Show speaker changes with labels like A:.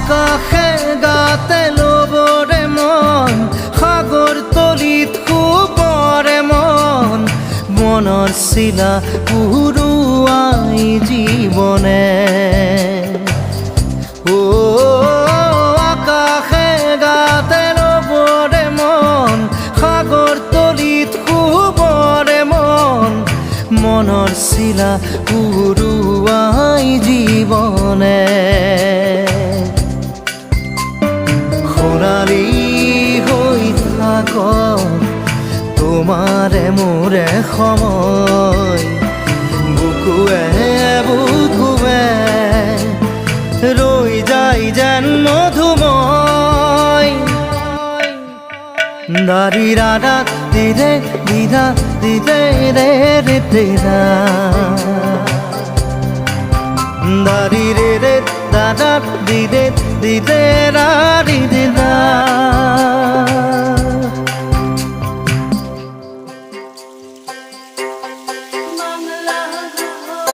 A: আকাশে গাতে ল'বৰে মন সাগৰ তলিত শুবৰে মন মনৰ চিলা উৰুৱাই জীৱনে আকাশে গাতে ল'বৰে মন সাগৰ তলিত শুবৰে মন মনৰ চিলা উৰুৱাই জীৱনে খৰালি হৈ থাক তোমাৰে মোৰে সময় বুকুৱে বুকুৱে ৰৈ যায় যেন মধুময় দাৰি ৰাধা দিদে দিদা দিদে ৰে ৰে তেৰা দাৰি ৰে ৰে দাদা দিদে দিদে ৰাৰি